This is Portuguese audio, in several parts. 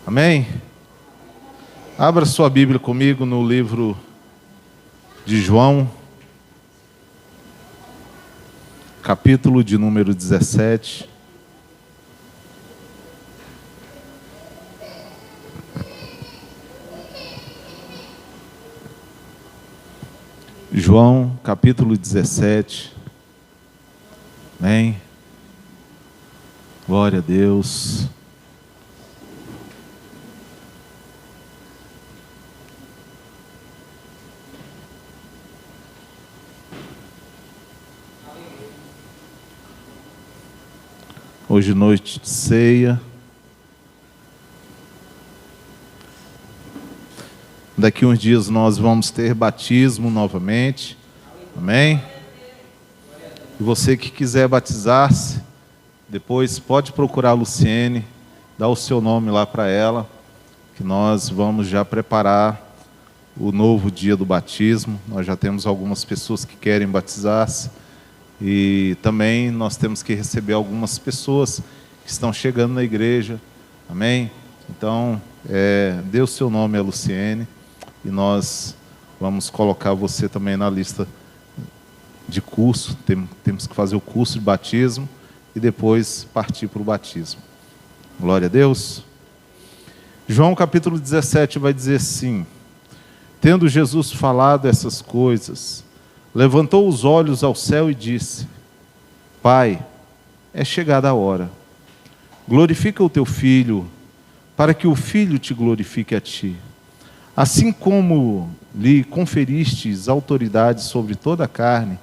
Amém? Abra sua Bíblia comigo no livro de João, capítulo de número 17. João, capítulo 17. Amém? Glória a Deus. Hoje noite de ceia. Daqui uns dias nós vamos ter batismo novamente. Amém? E você que quiser batizar-se, depois pode procurar a Luciene, dá o seu nome lá para ela, que nós vamos já preparar o novo dia do batismo. Nós já temos algumas pessoas que querem batizar-se. E também nós temos que receber algumas pessoas que estão chegando na igreja. Amém? Então, dê o seu nome a Luciene e nós vamos colocar você também na lista de curso. Temos que fazer o curso de batismo e depois partir para o batismo. Glória a Deus. João capítulo 17 vai dizer assim: tendo Jesus falado essas coisas, levantou os olhos ao céu e disse: Pai, é chegada a hora. Glorifica o teu Filho, para que o Filho te glorifique a ti. Assim como lhe conferistes autoridade sobre toda a carne,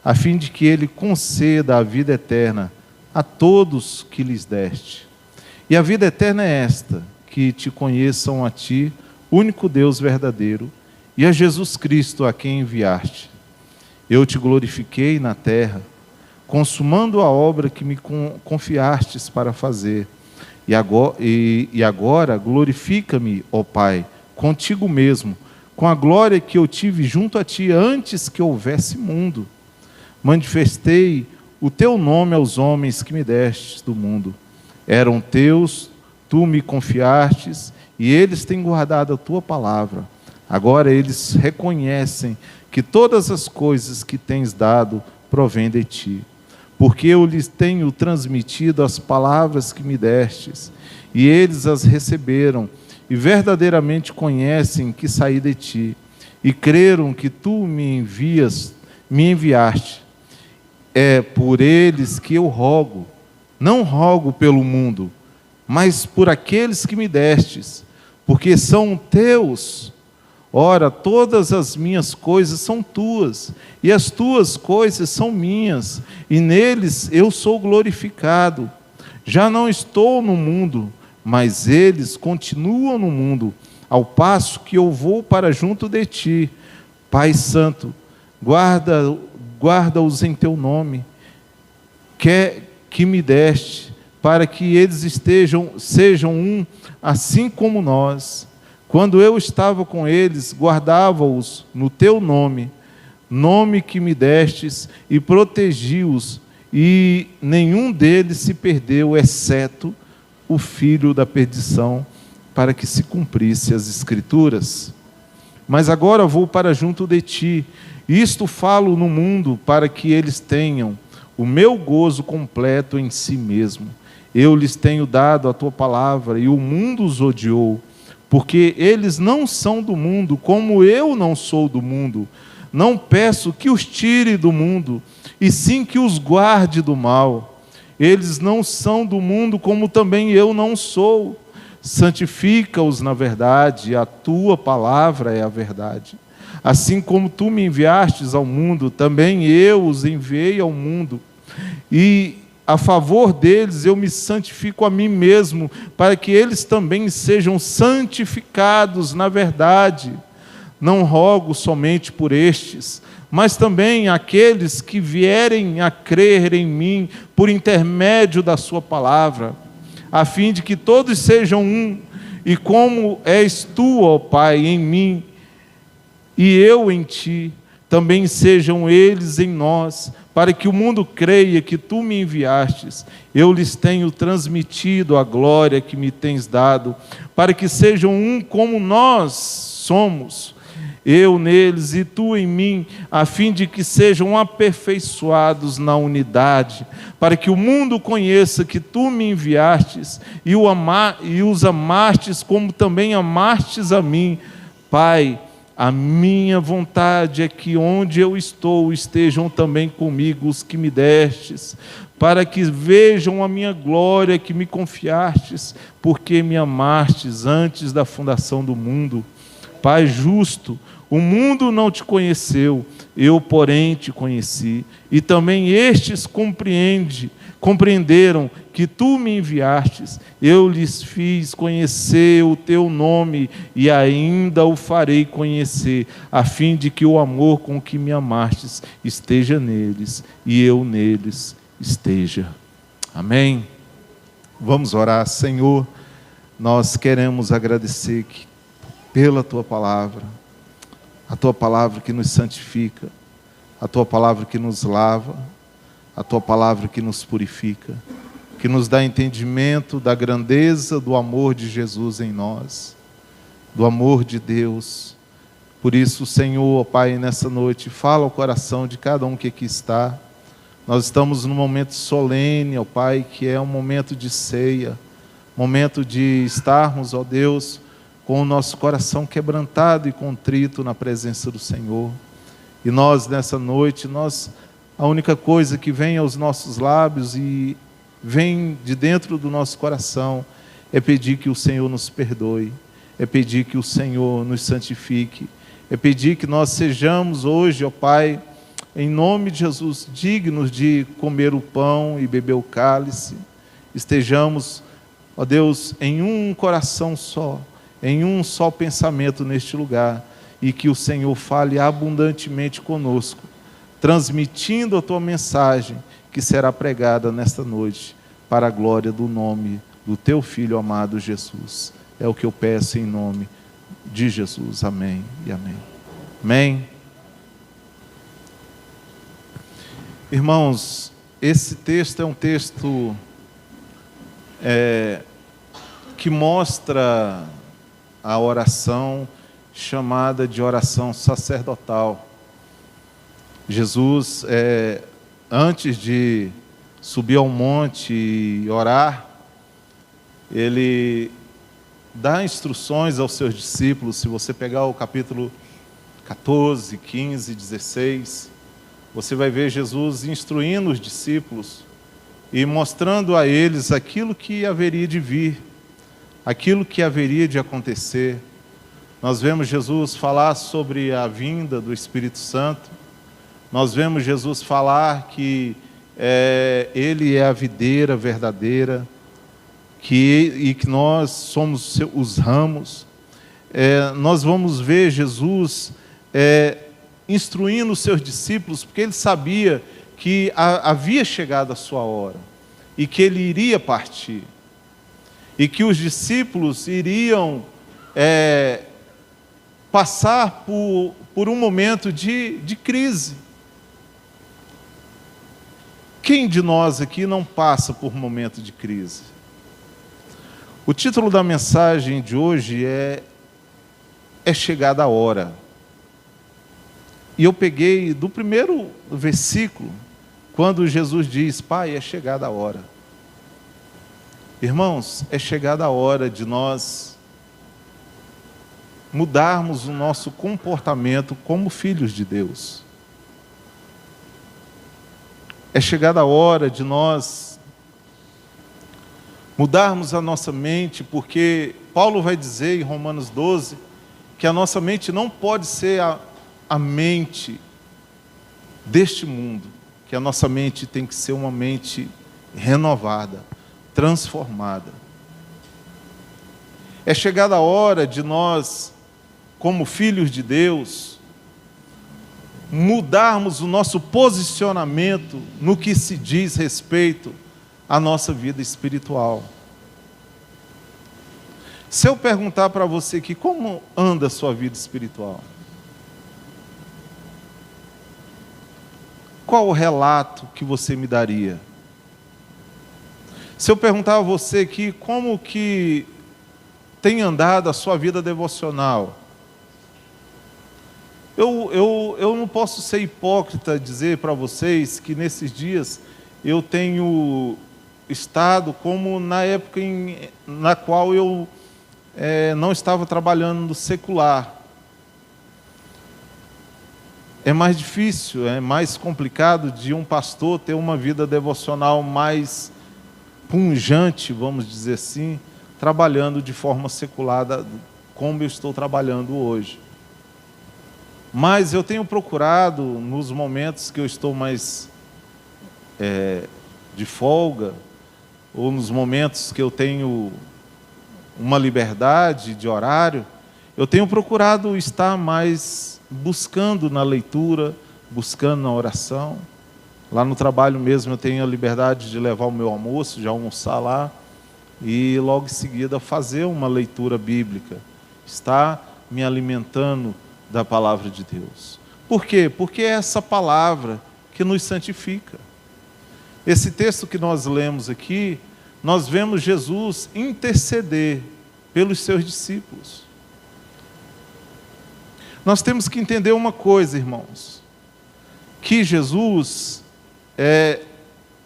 a fim de que ele conceda a vida eterna a todos que lhes deste. E a vida eterna é esta, que te conheçam a ti, único Deus verdadeiro, e a Jesus Cristo a quem enviaste. Eu te glorifiquei na terra, consumando a obra que me confiastes para fazer. E agora glorifica-me, ó Pai, contigo mesmo, com a glória que eu tive junto a ti antes que houvesse mundo. Manifestei o teu nome aos homens que me destes do mundo. Eram teus, tu me confiastes, e eles têm guardado a tua palavra. Agora eles reconhecem que todas as coisas que tens dado provêm de ti, porque eu lhes tenho transmitido as palavras que me destes, e eles as receberam, e verdadeiramente conhecem que saí de ti, e creram que tu me enviaste. É por eles que eu rogo, não rogo pelo mundo, mas por aqueles que me destes, porque são teus. Ora, todas as minhas coisas são tuas, e as tuas coisas são minhas, e neles eu sou glorificado. Já não estou no mundo, mas eles continuam no mundo, ao passo que eu vou para junto de ti. Pai Santo, guarda-os em teu nome, que me deste, para que eles sejam um, assim como nós. Quando eu estava com eles, guardava-os no teu nome que me destes, e protegi-os, e nenhum deles se perdeu, exceto o filho da perdição, para que se cumprisse as Escrituras. Mas agora vou para junto de ti, isto falo no mundo, para que eles tenham o meu gozo completo em si mesmo. Eu lhes tenho dado a tua palavra, e o mundo os odiou, porque eles não são do mundo, como eu não sou do mundo. Não peço que os tire do mundo, e sim que os guarde do mal. Eles não são do mundo, como também eu não sou. Santifica-os na verdade, a tua palavra é a verdade. Assim como tu me enviastes ao mundo, também eu os enviei ao mundo. E a favor deles eu me santifico a mim mesmo, para que eles também sejam santificados na verdade. Não rogo somente por estes, mas também aqueles que vierem a crer em mim por intermédio da sua palavra, a fim de que todos sejam um, e como és tu, ó Pai, em mim, e eu em ti, também sejam eles em nós, para que o mundo creia que tu me enviastes. Eu lhes tenho transmitido a glória que me tens dado, para que sejam um como nós somos, eu neles e tu em mim, a fim de que sejam aperfeiçoados na unidade, para que o mundo conheça que tu me enviastes e os amastes como também amastes a mim. Pai, a minha vontade é que onde eu estou estejam também comigo os que me destes, para que vejam a minha glória que me confiastes, porque me amastes antes da fundação do mundo. Pai justo, o mundo não te conheceu, eu, porém, te conheci, e também estes compreenderam que tu me enviastes. Eu lhes fiz conhecer o teu nome, e ainda o farei conhecer, a fim de que o amor com que me amastes esteja neles, e eu neles esteja. Amém? Vamos orar. Senhor, nós queremos agradecer pela tua palavra, a tua palavra que nos santifica, a tua palavra que nos lava, a tua palavra que nos purifica, que nos dá entendimento da grandeza do amor de Jesus em nós, do amor de Deus. Por isso, Senhor, ó Pai, nessa noite, fala ao coração de cada um que aqui está. Nós estamos num momento solene, ó Pai, que é um momento de ceia, momento de estarmos, ó Deus, com o nosso coração quebrantado e contrito na presença do Senhor. E nós, nessa noite, a única coisa que vem aos nossos lábios e vem de dentro do nosso coração é pedir que o Senhor nos perdoe, é pedir que o Senhor nos santifique, é pedir que nós sejamos hoje, ó Pai, em nome de Jesus, dignos de comer o pão e beber o cálice, estejamos, ó Deus, em um coração só, em um só pensamento neste lugar, e que o Senhor fale abundantemente conosco, transmitindo a tua mensagem que será pregada nesta noite, para a glória do nome do teu Filho amado Jesus. É o que eu peço em nome de Jesus. Amém e amém. Amém. Irmãos, esse texto é um texto que mostra a oração chamada de oração sacerdotal. Jesus, antes de subir ao monte e orar, ele dá instruções aos seus discípulos. Se você pegar o capítulo 14, 15, 16, você vai ver Jesus instruindo os discípulos e mostrando a eles aquilo que haveria de vir, aquilo que haveria de acontecer. Nós vemos Jesus falar sobre a vinda do Espírito Santo, nós vemos Jesus falar que Ele é a videira verdadeira, e que nós somos os ramos. Nós vamos ver Jesus instruindo os seus discípulos, porque Ele sabia que havia chegado a sua hora, e que Ele iria partir, e que os discípulos iriam passar por um momento de crise. Quem de nós aqui não passa por um momento de crise? O título da mensagem de hoje é chegada a hora. E eu peguei do primeiro versículo, quando Jesus diz: Pai, é chegada a hora. Irmãos, é chegada a hora de nós mudarmos o nosso comportamento como filhos de Deus. É chegada a hora de nós mudarmos a nossa mente, porque Paulo vai dizer em Romanos 12 que a nossa mente não pode ser a mente deste mundo, que a nossa mente tem que ser uma mente renovada, transformada. É chegada a hora de nós, como filhos de Deus, mudarmos o nosso posicionamento no que se diz respeito à nossa vida espiritual. Se eu perguntar para você aqui, como anda a sua vida espiritual? qual o relato que você me daria? Se eu perguntar a você aqui como que tem andado a sua vida devocional, eu não posso ser hipócrita e dizer para vocês que nesses dias eu tenho estado como na época na qual eu não estava trabalhando no secular. É mais difícil, é mais complicado de um pastor ter uma vida devocional mais pungente, vamos dizer assim, trabalhando de forma secular, como eu estou trabalhando hoje. Mas eu tenho procurado, nos momentos que eu estou mais de folga, ou nos momentos que eu tenho uma liberdade de horário, eu tenho procurado estar mais buscando na leitura, buscando na oração. Lá no trabalho mesmo eu tenho a liberdade de levar o meu almoço, de almoçar lá, e logo em seguida fazer uma leitura bíblica, estar me alimentando da palavra de Deus. Por quê? Porque é essa palavra que nos santifica. Esse texto que nós lemos aqui, nós vemos Jesus interceder pelos seus discípulos. Nós temos que entender uma coisa, irmãos, que Jesus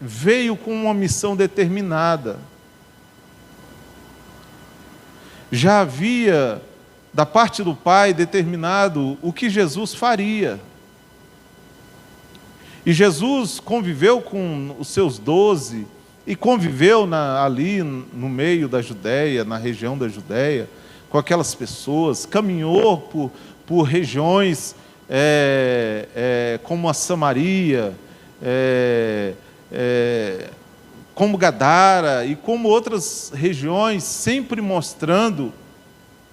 veio com uma missão determinada. Já havia, da parte do Pai, determinado o que Jesus faria. E Jesus conviveu com os seus 12 e conviveu ali no meio da Judéia, na região da Judéia, com aquelas pessoas, caminhou por regiões como a Samaria, como Gadara e como outras regiões, sempre mostrando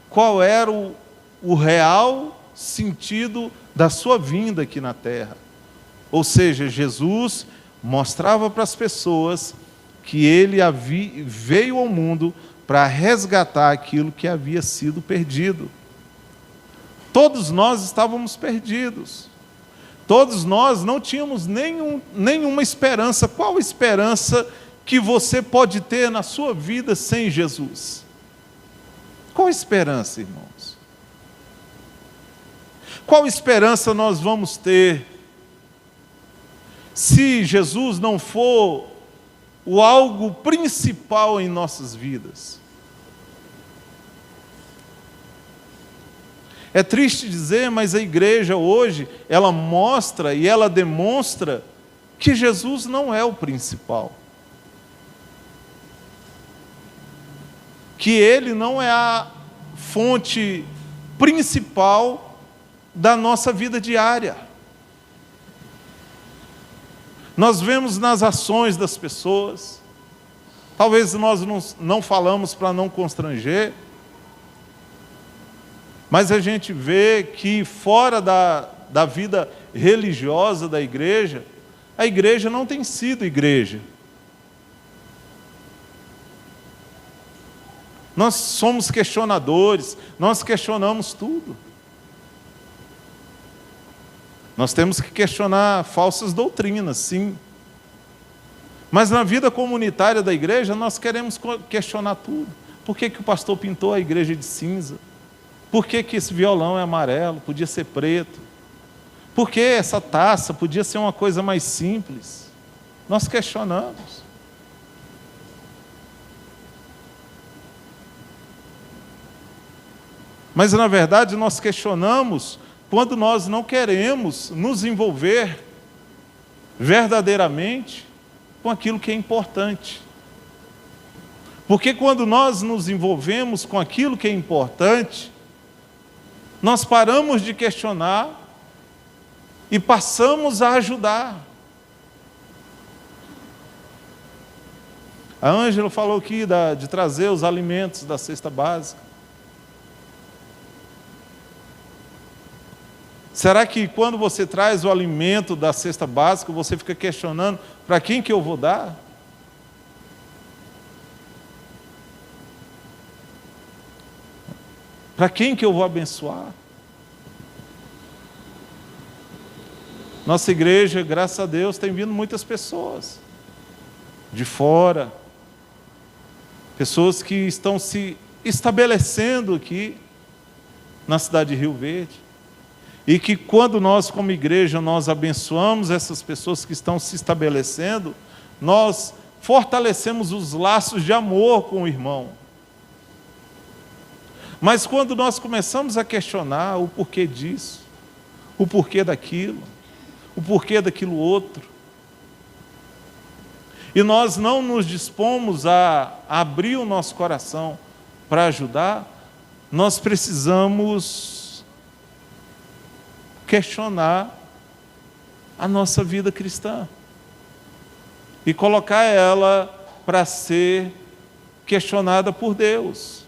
qual era o real sentido da sua vinda aqui na terra. Ou seja, Jesus mostrava para as pessoas que ele veio ao mundo para resgatar aquilo que havia sido perdido. Todos nós estávamos perdidos. Todos nós não tínhamos nenhuma esperança. Qual esperança que você pode ter na sua vida sem Jesus? Qual esperança, irmãos? Qual esperança nós vamos ter se Jesus não for o algo principal em nossas vidas? É triste dizer, mas a igreja hoje, ela mostra e ela demonstra que Jesus não é o principal. Que Ele não é a fonte principal da nossa vida diária. Nós vemos nas ações das pessoas, talvez nós não falamos para não constranger, mas a gente vê que fora da vida religiosa da igreja, a igreja não tem sido igreja. Nós somos questionadores, nós questionamos tudo. Nós temos que questionar falsas doutrinas, sim. Mas na vida comunitária da igreja, nós queremos questionar tudo. Por que o pastor pintou a igreja de cinza? Por que esse violão é amarelo? Podia ser preto. Por que essa taça podia ser uma coisa mais simples? Nós questionamos. Mas, na verdade, nós questionamos quando nós não queremos nos envolver verdadeiramente com aquilo que é importante. Porque quando nós nos envolvemos com aquilo que é importante, nós paramos de questionar e passamos a ajudar. A Ângela falou aqui de trazer os alimentos da cesta básica. Será que quando você traz o alimento da cesta básica, você fica questionando para quem que eu vou dar? Para quem que eu vou abençoar? Nossa igreja, graças a Deus, tem vindo muitas pessoas de fora, pessoas que estão se estabelecendo aqui na cidade de Rio Verde, e que quando nós, como igreja, nós abençoamos essas pessoas que estão se estabelecendo, nós fortalecemos os laços de amor com o irmão. Mas quando nós começamos a questionar o porquê disso, o porquê daquilo, o porquê daquilo outro, e nós não nos dispomos a abrir o nosso coração para ajudar, nós precisamos questionar a nossa vida cristã e colocar ela para ser questionada por Deus.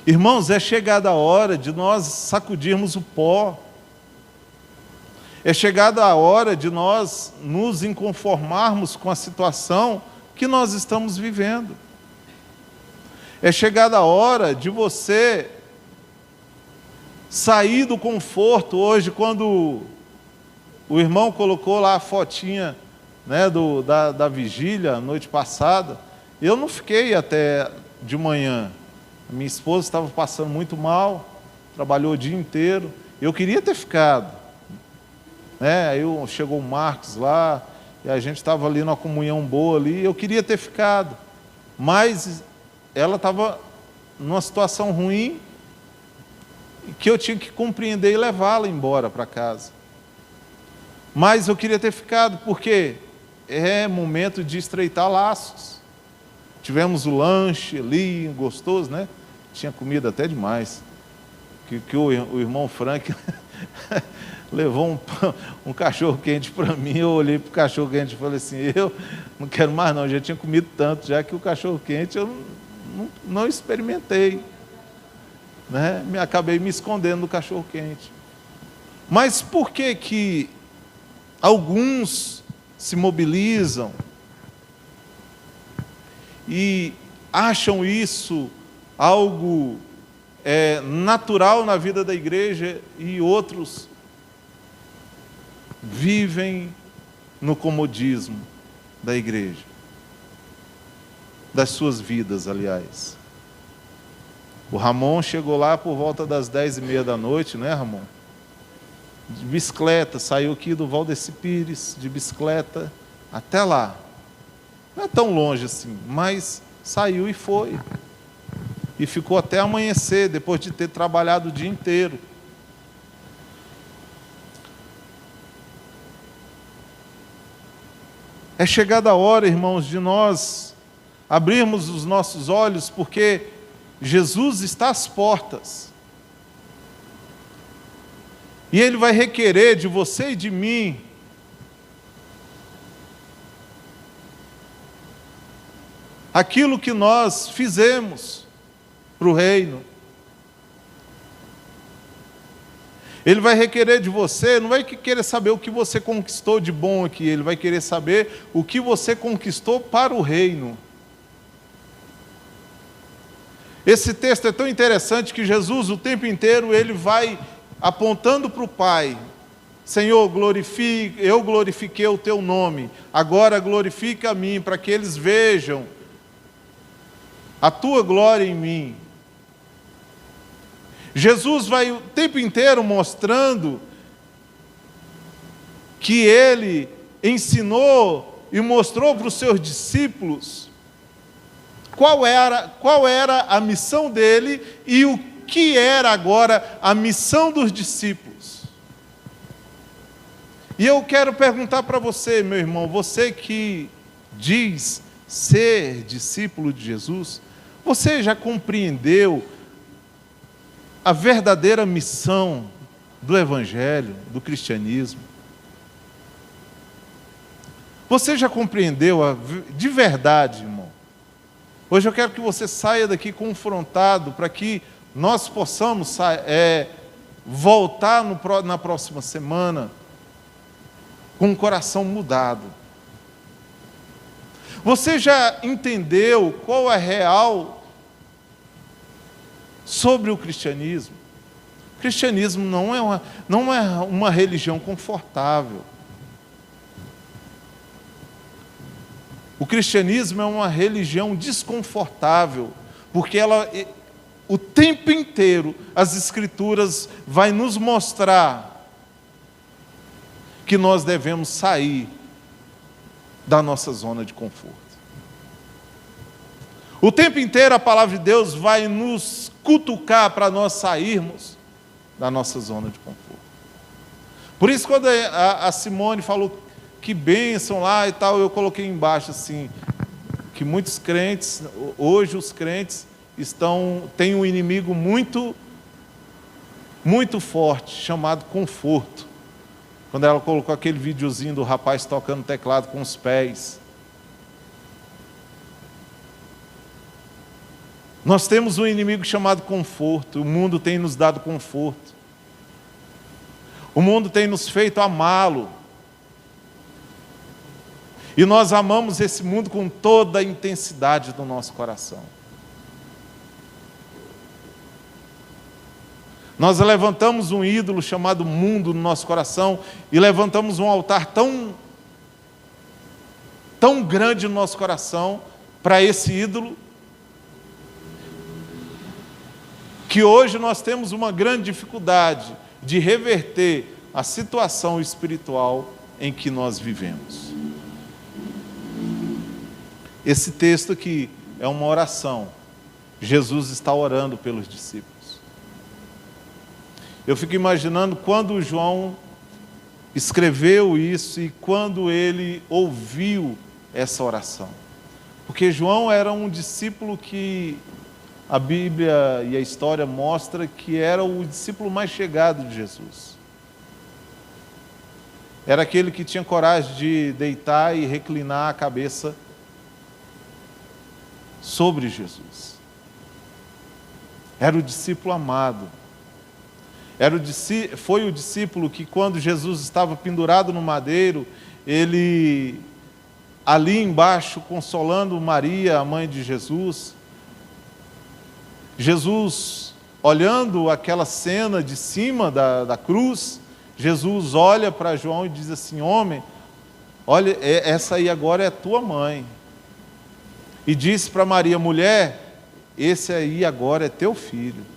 Irmãos, é chegada a hora de nós sacudirmos o pó. É chegada a hora de nós nos inconformarmos com a situação que nós estamos vivendo. É chegada a hora de você sair do conforto. Hoje, quando o irmão colocou lá a fotinha, né, da vigília, noite passada, eu não fiquei até de manhã. Minha esposa estava passando muito mal, trabalhou o dia inteiro. Eu queria ter ficado. Aí chegou o Marcos lá, e a gente estava ali numa comunhão boa ali, eu queria ter ficado, mas ela estava numa situação ruim, que eu tinha que compreender e levá-la embora para casa. Mas eu queria ter ficado, porque é momento de estreitar laços. Tivemos o lanche ali, gostoso, né? Tinha comida até demais, que o irmão Frank... levou um cachorro-quente para mim. Eu olhei para o cachorro-quente e falei assim, eu não quero mais não, já tinha comido tanto, já que o cachorro-quente eu não experimentei. Acabei me escondendo do cachorro-quente. Mas por que alguns se mobilizam e acham isso algo natural na vida da igreja e outros vivem no comodismo da igreja, das suas vidas, aliás? O Ramon chegou lá por volta das 10h30 da noite, né, Ramon? De bicicleta, saiu aqui do Valdeci Pires, de bicicleta, até lá. Não é tão longe assim, mas saiu e foi. E ficou até amanhecer, depois de ter trabalhado o dia inteiro. É chegada a hora, irmãos, de nós abrirmos os nossos olhos, porque Jesus está às portas. E Ele vai requerer de você e de mim aquilo que nós fizemos para o reino. Ele vai requerer de você, não vai querer saber o que você conquistou de bom aqui, Ele vai querer saber o que você conquistou para o reino. Esse texto é tão interessante que Jesus, o tempo inteiro, Ele vai apontando para o Pai. Senhor, eu glorifiquei o Teu nome, agora glorifica a mim, para que eles vejam a Tua glória em mim. Jesus vai o tempo inteiro mostrando que Ele ensinou e mostrou para os seus discípulos qual era a missão dele e o que era agora a missão dos discípulos. E eu quero perguntar para você, meu irmão, você que diz ser discípulo de Jesus, você já compreendeu a verdadeira missão do Evangelho, do cristianismo? Você já compreendeu de verdade, irmão? Hoje eu quero que você saia daqui confrontado, para que nós possamos voltar na próxima semana com o coração mudado. Você já entendeu qual é a real sobre o cristianismo? cristianismo não é uma religião confortável. O cristianismo é uma religião desconfortável, porque o tempo inteiro, as Escrituras vai nos mostrar que nós devemos sair da nossa zona de conforto. O tempo inteiro a palavra de Deus vai nos cutucar para nós sairmos da nossa zona de conforto. Por isso, quando a Simone falou que bênção lá e tal, eu coloquei embaixo assim, que muitos crentes, hoje os crentes têm um inimigo muito, muito forte, chamado conforto. Quando ela colocou aquele videozinho do rapaz tocando teclado com os pés. Nós temos um inimigo chamado conforto. O mundo tem nos dado conforto. O mundo tem nos feito amá-lo. E nós amamos esse mundo com toda a intensidade do nosso coração. Nós levantamos um ídolo chamado mundo no nosso coração e levantamos um altar tão grande no nosso coração para esse ídolo, que hoje nós temos uma grande dificuldade de reverter a situação espiritual em que nós vivemos. Esse texto aqui é uma oração. Jesus está orando pelos discípulos. Eu fico imaginando quando João escreveu isso e quando ele ouviu essa oração. Porque João era um discípulo que a Bíblia e a história mostra que era o discípulo mais chegado de Jesus. Era aquele que tinha coragem de deitar e reclinar a cabeça sobre Jesus. Era o discípulo amado. Foi o discípulo que, quando Jesus estava pendurado no madeiro, ele, ali embaixo, consolando Maria, a mãe de Jesus, olhando aquela cena de cima da cruz, Jesus olha para João e diz assim: homem, olha, essa aí agora é tua mãe. E disse para Maria: mulher, esse aí agora é teu filho.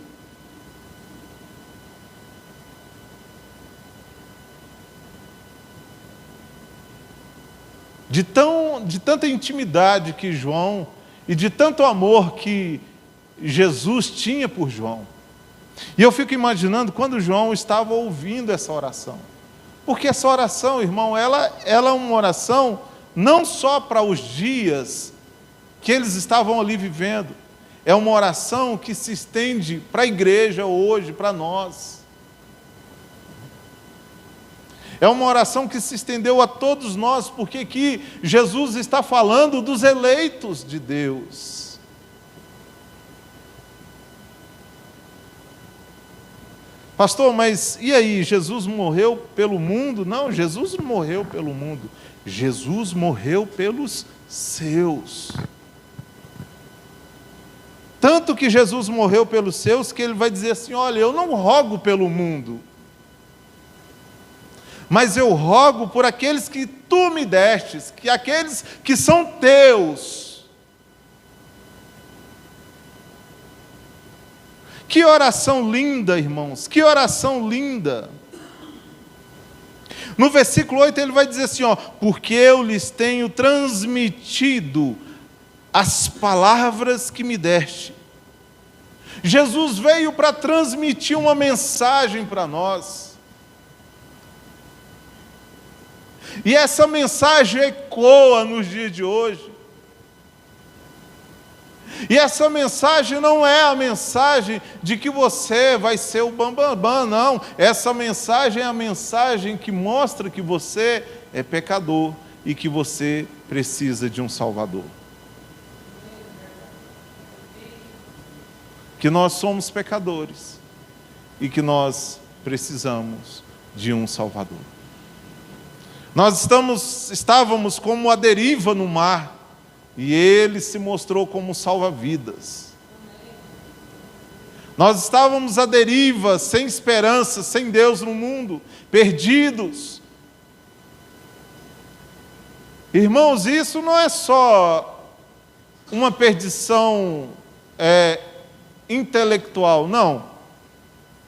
De tanta intimidade que João, e de tanto amor que Jesus tinha por João. E eu fico imaginando quando João estava ouvindo essa oração. Porque essa oração, irmão, ela é uma oração não só para os dias que eles estavam ali vivendo. É uma oração que se estende para a igreja hoje, para nós. É uma oração que se estendeu a todos nós, porque aqui Jesus está falando dos eleitos de Deus. Pastor, mas e aí, Jesus morreu pelo mundo? Não, Jesus não morreu pelo mundo. Jesus morreu pelos seus. Tanto que Jesus morreu pelos seus, que ele vai dizer assim: olha, eu não rogo pelo mundo, mas eu rogo por aqueles que tu me destes, que aqueles que são teus. Que oração linda, irmãos, que oração linda. No versículo 8 ele vai dizer assim, porque eu lhes tenho transmitido as palavras que me deste. Jesus veio para transmitir uma mensagem para nós. E essa mensagem ecoa nos dias de hoje. E essa mensagem não é a mensagem de que você vai ser o bambambam, não. Essa mensagem é a mensagem que mostra que você é pecador e que você precisa de um Salvador. Que nós somos pecadores e que nós precisamos de um Salvador. Nós estávamos como a deriva no mar, e Ele se mostrou como salva-vidas. Nós estávamos à deriva, sem esperança, sem Deus no mundo, perdidos. Irmãos, isso não é só uma perdição intelectual, não.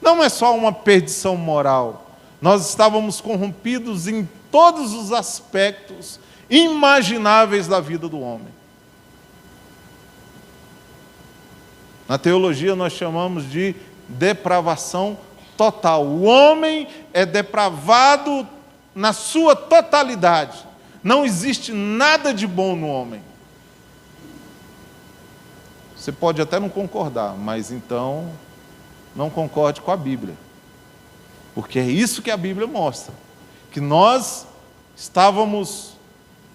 Não é só uma perdição moral. Nós estávamos corrompidos em todos os aspectos imagináveis da vida do homem. Na teologia nós chamamos de depravação total. O homem é depravado na sua totalidade. Não existe nada de bom no homem. Você pode até não concordar, mas então não concorde com a Bíblia. Porque é isso que a Bíblia mostra. Que nós estávamos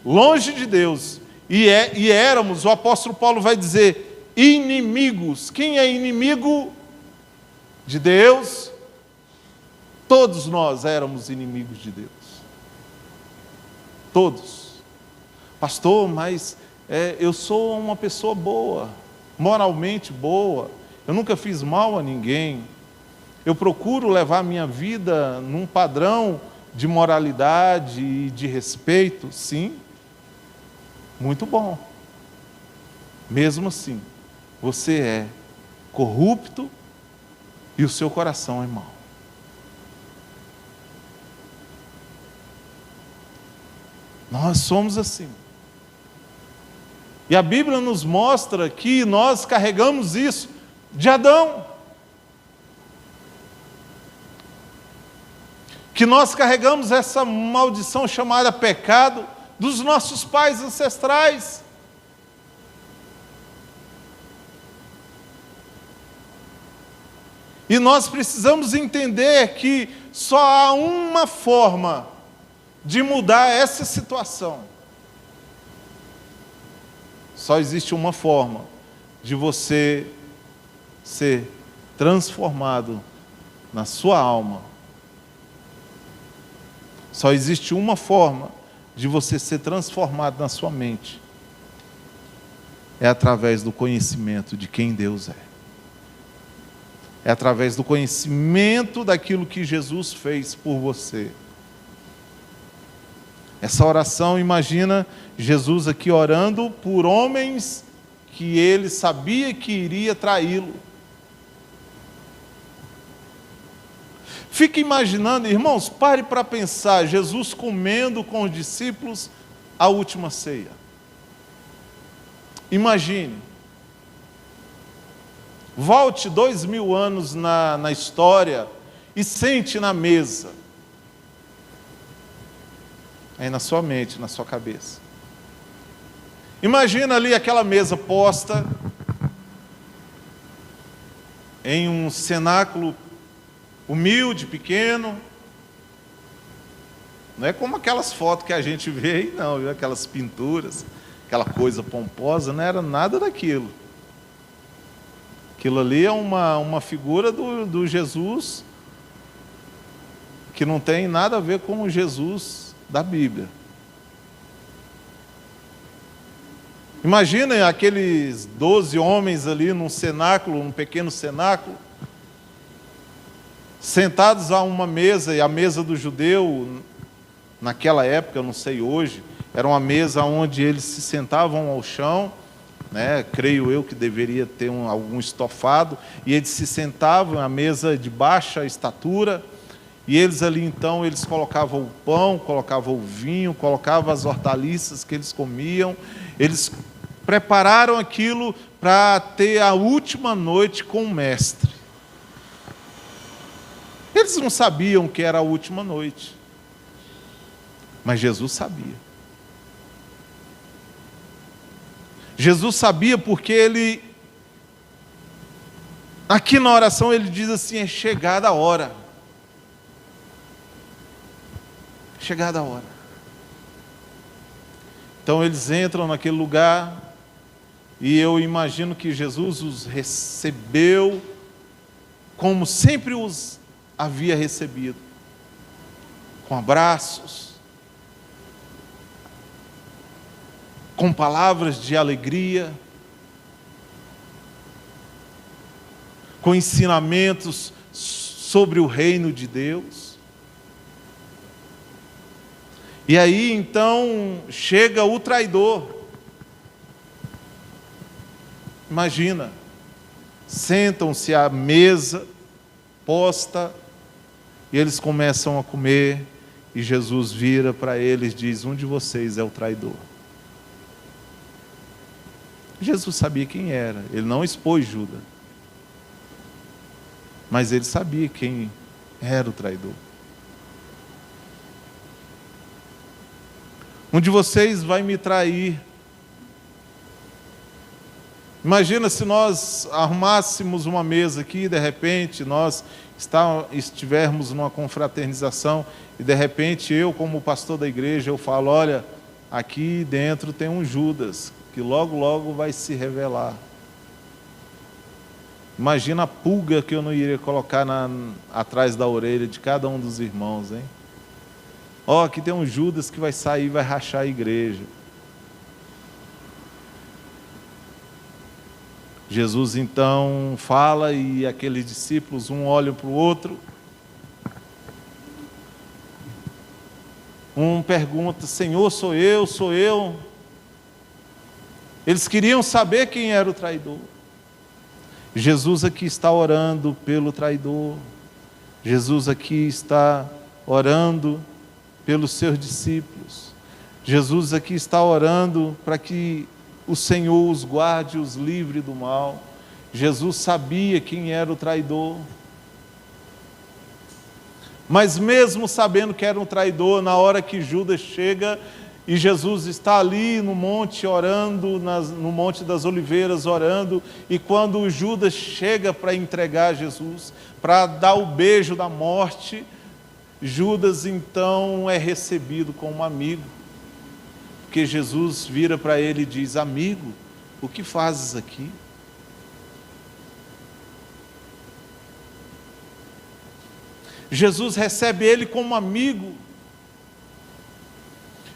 longe de Deus e éramos, o apóstolo Paulo vai dizer, inimigos. Quem é inimigo de Deus? Todos nós éramos inimigos de Deus. Todos. Pastor, mas eu sou uma pessoa boa, moralmente boa, eu nunca fiz mal a ninguém, eu procuro levar a minha vida num padrão de moralidade e de respeito. Sim, muito bom. Mesmo assim, você é corrupto e o seu coração é mau. Nós somos assim. E a Bíblia nos mostra que nós carregamos isso de Adão. Que nós carregamos essa maldição chamada pecado dos nossos pais ancestrais. E nós precisamos entender que só há uma forma de mudar essa situação. Só existe uma forma de você ser transformado na sua alma. Só existe uma forma de você ser transformado na sua mente. É através do conhecimento de quem Deus é. É através do conhecimento daquilo que Jesus fez por você. Essa oração, imagina Jesus aqui orando por homens que ele sabia que iria traí-lo. Fique imaginando, irmãos, pare para pensar, Jesus comendo com os discípulos a última ceia. Imagine. Volte 2000 anos na história e sente na mesa. Aí na sua mente, na sua cabeça. Imagina ali aquela mesa posta em um cenáculo humilde, pequeno. Não é como aquelas fotos que a gente vê aí, não, viu? Aquelas pinturas, aquela coisa pomposa, não era nada daquilo. Aquilo ali é uma figura do Jesus que não tem nada a ver com o Jesus da Bíblia. Imaginem aqueles 12 homens ali num cenáculo, um pequeno cenáculo, sentados a uma mesa, e a mesa do judeu, naquela época, eu não sei hoje, era uma mesa onde eles se sentavam ao chão, né? Creio eu que deveria ter algum estofado, e eles se sentavam à mesa de baixa estatura, e eles ali então, eles colocavam o pão, colocavam o vinho, colocavam as hortaliças que eles comiam, eles prepararam aquilo para ter a última noite com o mestre. Eles não sabiam que era a última noite, mas Jesus sabia. Jesus sabia porque ele, aqui na oração ele diz assim, é chegada a hora. Chegada a hora. Então eles entram naquele lugar, e eu imagino que Jesus os recebeu como sempre os havia recebido, com abraços, com palavras de alegria. com ensinamentos sobre o reino de Deus. E aí então chega o traidor. Imagina, sentam-se à mesa posta e eles começam a comer, e Jesus vira para eles e diz: um de vocês é o traidor. Jesus sabia quem era, ele não expôs Judas, mas ele sabia quem era o traidor. Um de vocês vai me trair. Imagina se nós arrumássemos uma mesa aqui, de repente nós estivermos numa confraternização, e de repente eu, como pastor da igreja, eu falo: olha, aqui dentro tem um Judas, que logo logo vai se revelar. Imagina a pulga que eu não iria colocar atrás da orelha de cada um dos irmãos, hein? Ó, aqui tem um Judas que vai sair e vai rachar a igreja. Jesus então fala, e aqueles discípulos, um olha para o outro. Um pergunta: Senhor, sou eu, sou eu? Eles queriam saber quem era o traidor. Jesus aqui está orando pelo traidor. Jesus aqui está orando pelos seus discípulos. Jesus aqui está orando para que o Senhor os guarde, os livre do mal. Jesus sabia quem era o traidor. Mas mesmo sabendo que era um traidor, na hora que Judas chega e Jesus está ali no monte orando, no Monte das Oliveiras orando, e quando Judas chega para entregar Jesus, para dar o beijo da morte, Judas então é recebido como amigo, porque Jesus vira para ele e diz: amigo, o que fazes aqui? Jesus recebe ele como amigo,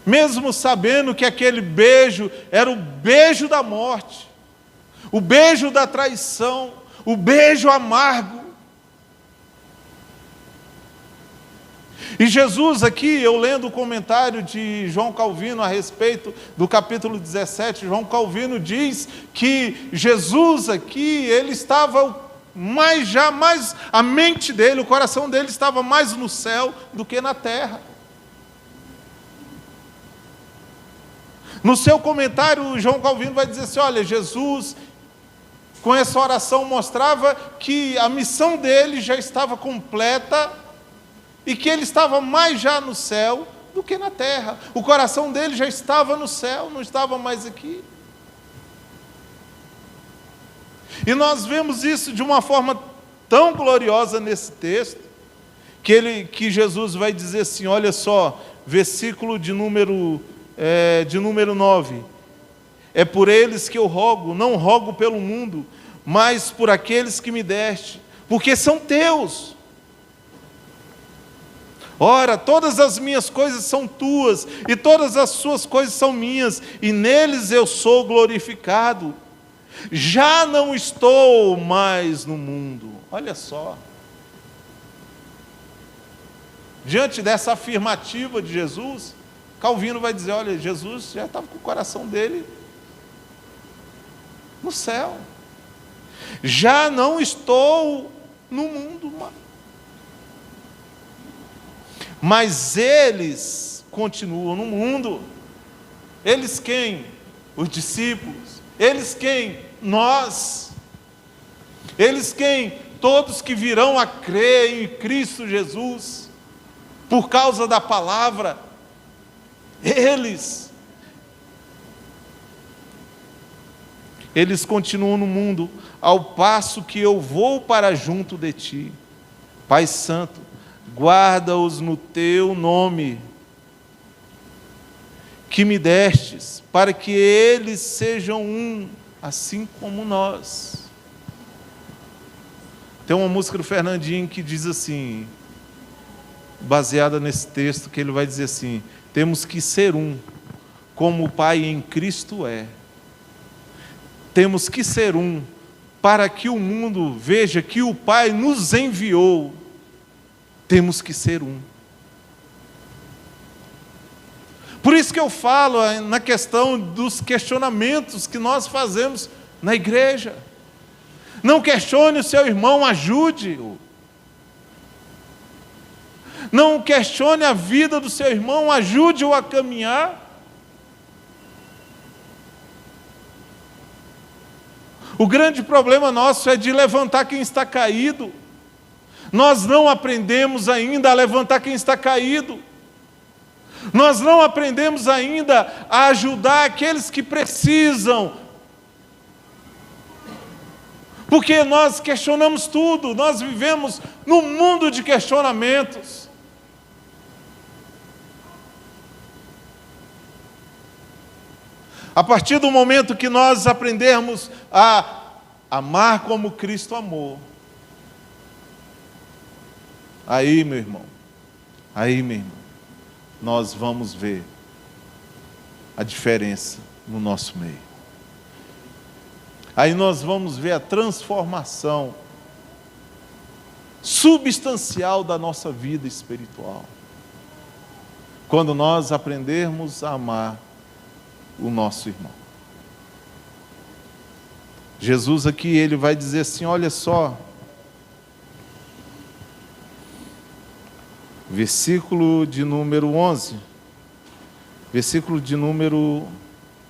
mesmo sabendo que aquele beijo era o beijo da morte, o beijo da traição, o beijo amargo. E Jesus aqui, eu lendo o comentário de João Calvino a respeito do capítulo 17, João Calvino diz que Jesus aqui, ele estava mais a mente dele, o coração dele estava mais no céu do que na terra. No seu comentário, João Calvino vai dizer assim: olha, Jesus, com essa oração, mostrava que a missão dele já estava completa e que ele estava mais já no céu do que na terra. O coração dele já estava no céu, não estava mais aqui. E nós vemos isso de uma forma tão gloriosa nesse texto, que Jesus vai dizer assim, olha só, versículo de número 9, é por eles que eu rogo, não rogo pelo mundo, mas por aqueles que me deste, porque são teus. Ora, todas as minhas coisas são tuas, e todas as suas coisas são minhas, e neles eu sou glorificado. Já não estou mais no mundo. Olha só. Diante dessa afirmativa de Jesus, Calvino vai dizer, olha, Jesus já estava com o coração dele no céu. Já não estou no mundo mais. Mas eles continuam no mundo. Eles quem? Os discípulos. Eles quem? Nós. Eles quem? Todos que virão a crer em Cristo Jesus, por causa da palavra. Eles continuam no mundo, ao passo que eu vou para junto de ti. Pai Santo, guarda-os no teu nome, que me destes, para que eles sejam um, assim como nós. Tem uma música do Fernandinho que diz assim, baseada nesse texto, que ele vai dizer assim, temos que ser um, como o Pai em Cristo é. Temos que ser um, para que o mundo veja que o Pai nos enviou, temos que ser um. Por isso que eu falo na questão dos questionamentos que nós fazemos na igreja. Não questione o seu irmão, ajude-o. Não questione a vida do seu irmão, ajude-o a caminhar. O grande problema nosso é de levantar quem está caído. Nós não aprendemos ainda a levantar quem está caído. Nós não aprendemos ainda a ajudar aqueles que precisam. Porque nós questionamos tudo, nós vivemos num mundo de questionamentos. A partir do momento que nós aprendermos a amar como Cristo amou, aí, meu irmão, nós vamos ver a diferença no nosso meio. Aí nós vamos ver a transformação substancial da nossa vida espiritual. Quando nós aprendermos a amar o nosso irmão. Jesus aqui, ele vai dizer assim, olha só, versículo de número 11, versículo de número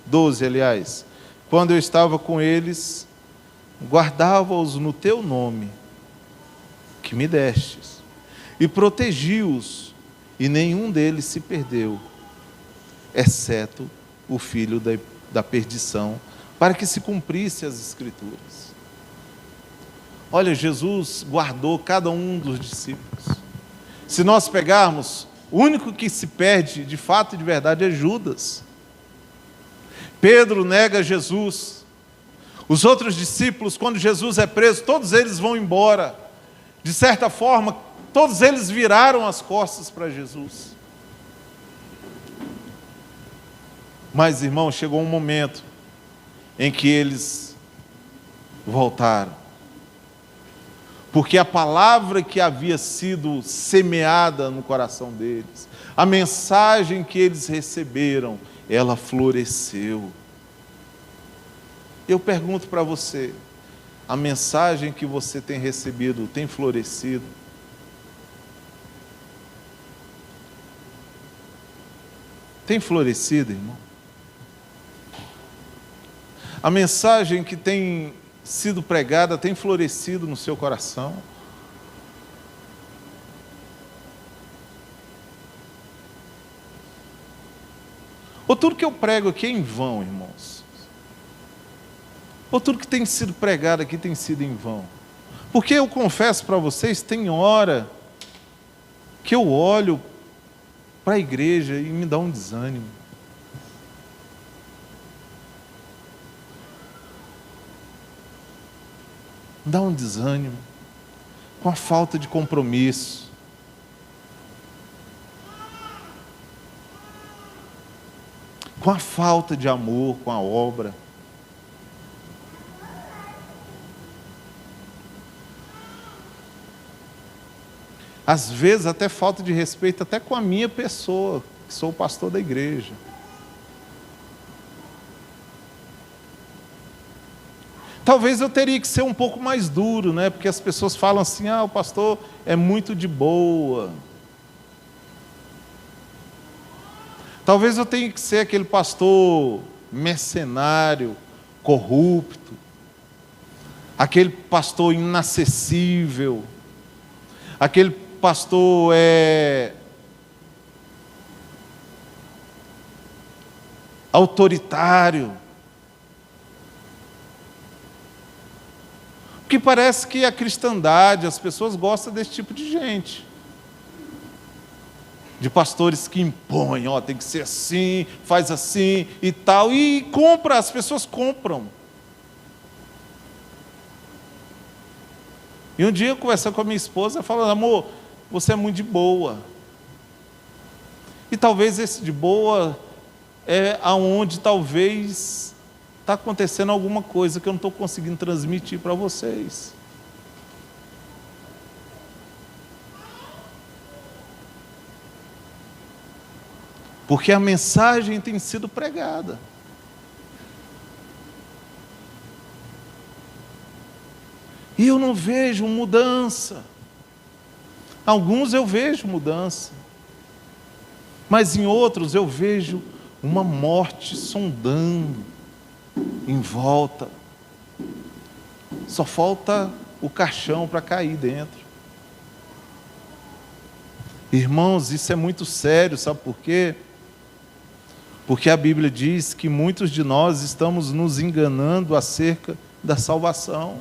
12, aliás. Quando eu estava com eles, guardava-os no teu nome, que me destes, e protegi-os, e nenhum deles se perdeu, exceto o filho da perdição, para que se cumprisse as Escrituras. Olha, Jesus guardou cada um dos discípulos. Se nós pegarmos, o único que se perde, de fato e de verdade, é Judas. Pedro nega Jesus. Os outros discípulos, quando Jesus é preso, todos eles vão embora. De certa forma, todos eles viraram as costas para Jesus. Mas, irmão, chegou um momento em que eles voltaram. Porque a palavra que havia sido semeada no coração deles, a mensagem que eles receberam, ela floresceu. Eu pergunto para você, a mensagem que você tem recebido tem florescido? Tem florescido, irmão? A mensagem que tem sido pregada tem florescido no seu coração? Ou tudo que eu prego aqui é em vão, irmãos? Ou tudo que tem sido pregado aqui tem sido em vão? Porque eu confesso para vocês, tem hora que eu olho para a igreja e me dá um desânimo. Dá um desânimo com a falta de compromisso. Com a falta de amor com a obra. Às vezes até falta de respeito até com a minha pessoa, que sou o pastor da igreja. Talvez eu teria que ser um pouco mais duro, né? Porque as pessoas falam assim, o pastor é muito de boa. Talvez eu tenha que ser aquele pastor mercenário, corrupto, aquele pastor inacessível, aquele pastor autoritário. Porque parece que a cristandade, as pessoas gostam desse tipo de gente. De pastores que impõem, tem que ser assim, faz assim e tal. E compra, as pessoas compram. E um dia eu conversando com a minha esposa, falando, amor, você é muito de boa. E talvez esse de boa é aonde talvez está acontecendo alguma coisa que eu não estou conseguindo transmitir para vocês. Porque a mensagem tem sido pregada. E eu não vejo mudança. Alguns eu vejo mudança. Mas em outros eu vejo uma morte sondando em volta. Só falta o caixão para cair dentro. Irmãos, isso é muito sério, sabe por quê? Porque a Bíblia diz que muitos de nós estamos nos enganando acerca da salvação.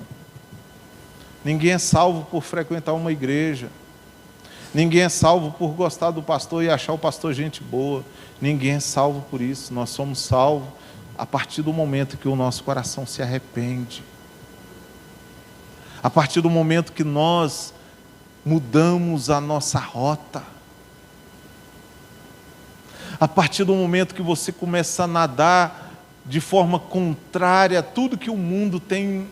Ninguém é salvo por frequentar uma igreja. Ninguém é salvo por gostar do pastor e achar o pastor gente boa. Ninguém é salvo por isso. Nós somos salvos a partir do momento que o nosso coração se arrepende. A partir do momento que nós mudamos a nossa rota. A partir do momento que você começa a nadar de forma contrária a tudo que o mundo tem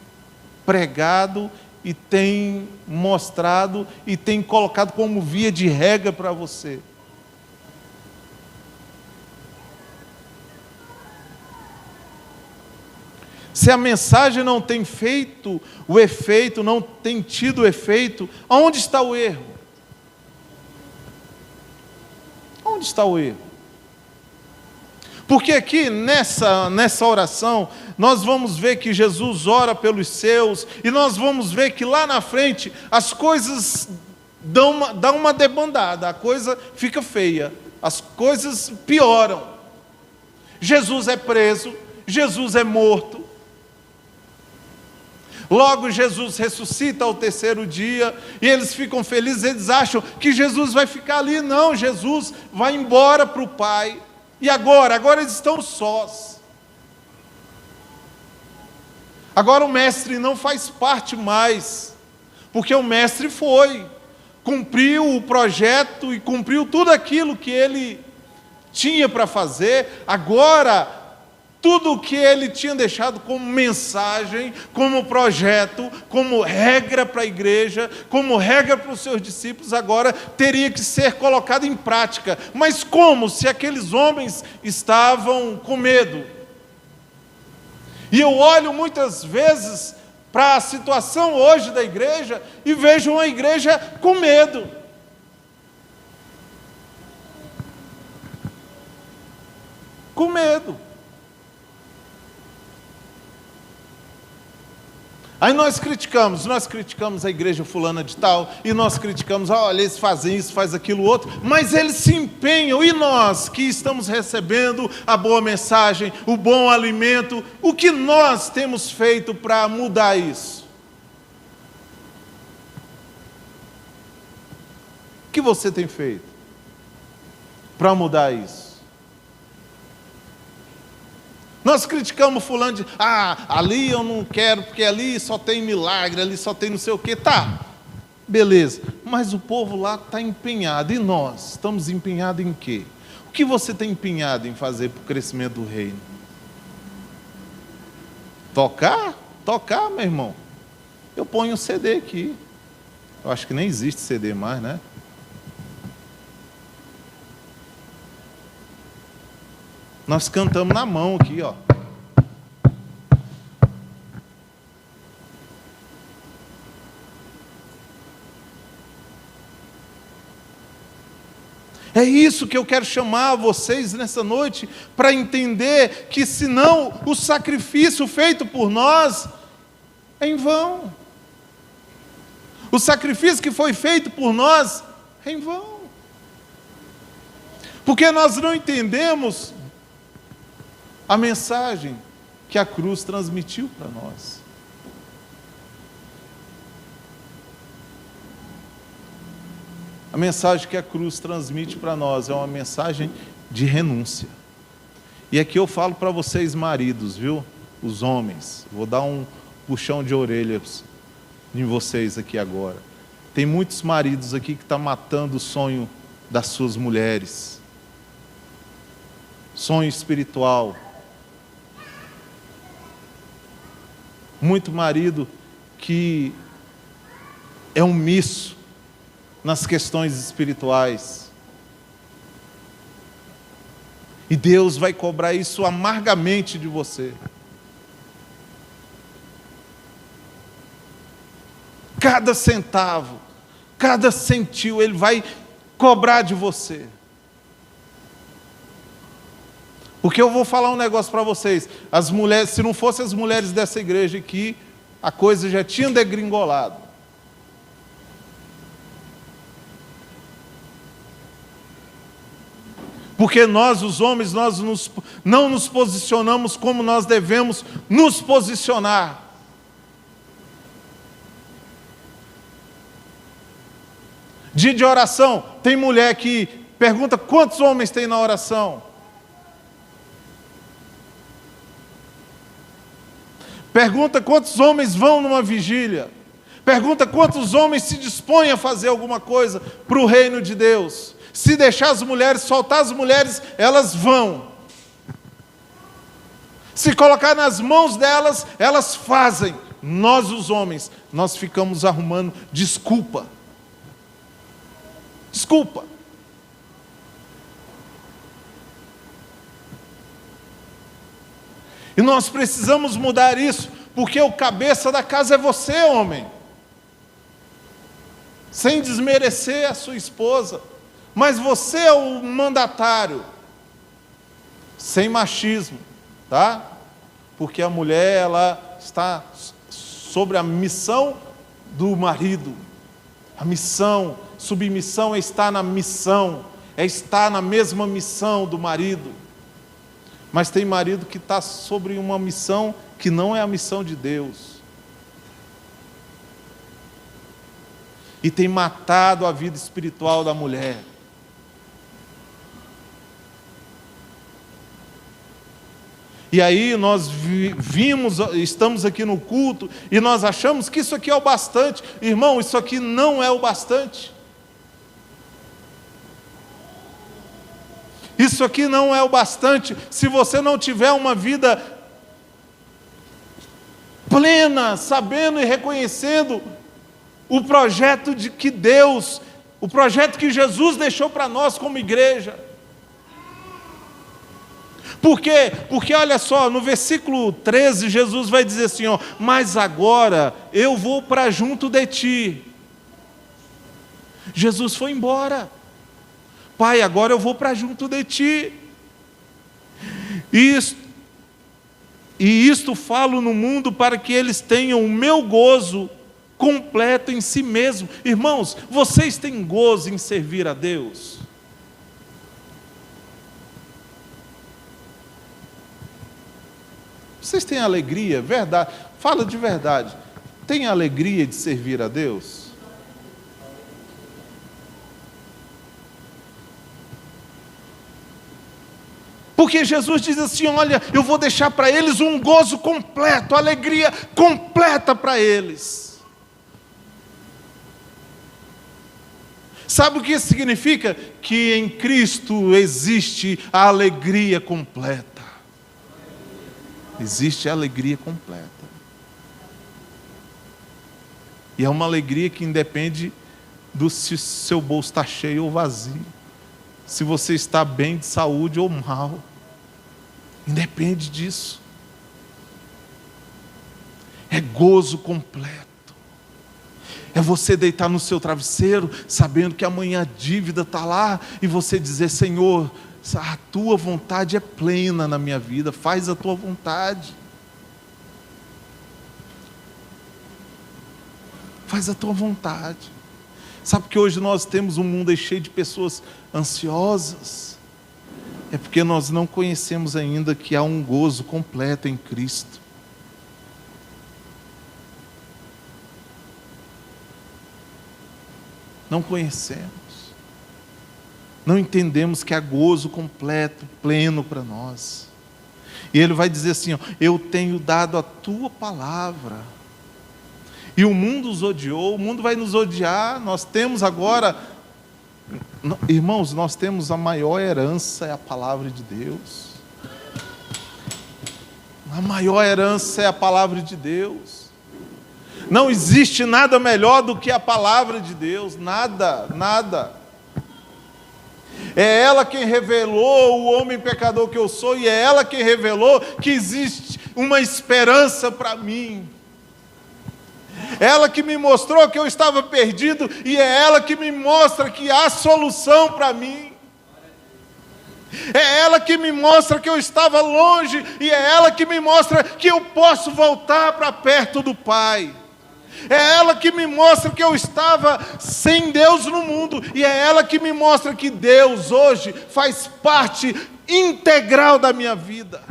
pregado e tem mostrado e tem colocado como via de regra para você. Se a mensagem não tem feito o efeito, não tem tido o efeito, aonde está o erro? Onde está o erro? Porque aqui nessa oração, nós vamos ver que Jesus ora pelos seus, e nós vamos ver que lá na frente as coisas dão uma debandada, a coisa fica feia, as coisas pioram. Jesus é preso, Jesus é morto. Logo Jesus ressuscita ao terceiro dia, e eles ficam felizes, eles acham que Jesus vai ficar ali. Não, Jesus vai embora para o Pai. E agora eles estão sós. Agora o mestre não faz parte mais, porque o mestre foi, cumpriu o projeto e cumpriu tudo aquilo que ele tinha para fazer. Agora, tudo o que ele tinha deixado como mensagem, como projeto, como regra para a igreja, como regra para os seus discípulos, agora teria que ser colocado em prática. Mas como? Se aqueles homens estavam com medo. E eu olho muitas vezes para a situação hoje da igreja e vejo uma igreja com medo. Com medo. Aí nós criticamos a igreja fulana de tal, e nós criticamos, olha, eles fazem isso, faz aquilo outro, mas eles se empenham, e nós que estamos recebendo a boa mensagem, o bom alimento, o que nós temos feito para mudar isso? O que você tem feito para mudar isso? Nós criticamos fulano de, ali eu não quero, porque ali só tem milagre, ali só tem não sei o quê. Tá, beleza. Mas o povo lá está empenhado. E nós? Estamos empenhados em quê? O que você tem empenhado em fazer para o crescimento do reino? Tocar? Tocar, meu irmão. Eu ponho um CD aqui. Eu acho que nem existe CD mais, né? Nós cantamos na mão aqui, ó. É isso que eu quero chamar vocês nessa noite, para entender que senão o sacrifício feito por nós é em vão. O sacrifício que foi feito por nós é em vão. Porque nós não entendemos a mensagem que a cruz transmitiu para nós. A mensagem que a cruz transmite para nós é uma mensagem de renúncia. E aqui eu falo para vocês maridos, viu? Os homens. Vou dar um puxão de orelhas em vocês aqui agora. Tem muitos maridos aqui que estão matando o sonho das suas mulheres. Sonho espiritual. Muito marido que é omisso nas questões espirituais. E Deus vai cobrar isso amargamente de você. Cada centavo, cada centil, Ele vai cobrar de você. Porque eu vou falar um negócio para vocês. As mulheres, se não fossem as mulheres dessa igreja aqui, a coisa já tinha degringolado. Porque nós, os homens, não nos posicionamos como nós devemos nos posicionar. Dia de oração, tem mulher que pergunta quantos homens tem na oração. Pergunta quantos homens vão numa vigília. Pergunta quantos homens se dispõem a fazer alguma coisa para o reino de Deus. Se deixar as mulheres, soltar as mulheres, elas vão. Se colocar nas mãos delas, elas fazem. Nós, os homens, nós ficamos arrumando desculpa. Desculpa. E nós precisamos mudar isso, porque o cabeça da casa é você, homem. Sem desmerecer a sua esposa. Mas você é o mandatário, sem machismo, tá? Porque a mulher, ela está sobre a missão do marido. A missão, submissão é estar na missão, é estar na mesma missão do marido. Mas tem marido que está sobre uma missão que não é a missão de Deus. E tem matado a vida espiritual da mulher. E aí nós estamos aqui no culto, e nós achamos que isso aqui é o bastante. Irmão, isso aqui não é o bastante. Isso aqui não é o bastante, se você não tiver uma vida plena, sabendo e reconhecendo o projeto que Deus, o projeto que Jesus deixou para nós como igreja. Por quê? Porque olha só, no versículo 13, Jesus vai dizer assim, ó, mas agora eu vou para junto de ti. Jesus foi embora. Pai, agora eu vou para junto de ti. E isto falo no mundo para que eles tenham o meu gozo completo em si mesmo. Irmãos, vocês têm gozo em servir a Deus? Vocês têm alegria, verdade? Fala de verdade. Tem alegria de servir a Deus? Porque Jesus diz assim, olha, eu vou deixar para eles um gozo completo, alegria completa para eles. Sabe o que isso significa? Que em Cristo existe a alegria completa. Existe a alegria completa. E é uma alegria que independe do se seu bolso está cheio ou vazio. Se você está bem de saúde ou mal. Independe disso. É gozo completo. É você deitar no seu travesseiro, sabendo que amanhã a dívida está lá, e você dizer, Senhor, a tua vontade é plena na minha vida, faz a tua vontade. Faz a tua vontade. Sabe que hoje nós temos um mundo aí cheio de pessoas ansiosas? É porque nós não conhecemos ainda que há um gozo completo em Cristo. Não conhecemos. Não entendemos que há gozo completo, pleno para nós. E Ele vai dizer assim, ó, eu tenho dado a tua palavra. E o mundo os odiou, o mundo vai nos odiar. Nós temos agora, irmãos, nós temos a maior herança, é a palavra de Deus. A maior herança é a palavra de Deus. Não existe nada melhor do que a palavra de Deus, nada, nada. É ela quem revelou o homem pecador que eu sou, e é ela quem revelou que existe uma esperança para mim. Ela que me mostrou que eu estava perdido, e é ela que me mostra que há solução para mim. É ela que me mostra que eu estava longe, e é ela que me mostra que eu posso voltar para perto do Pai. É ela que me mostra que eu estava sem Deus no mundo, e é ela que me mostra que Deus hoje faz parte integral da minha vida.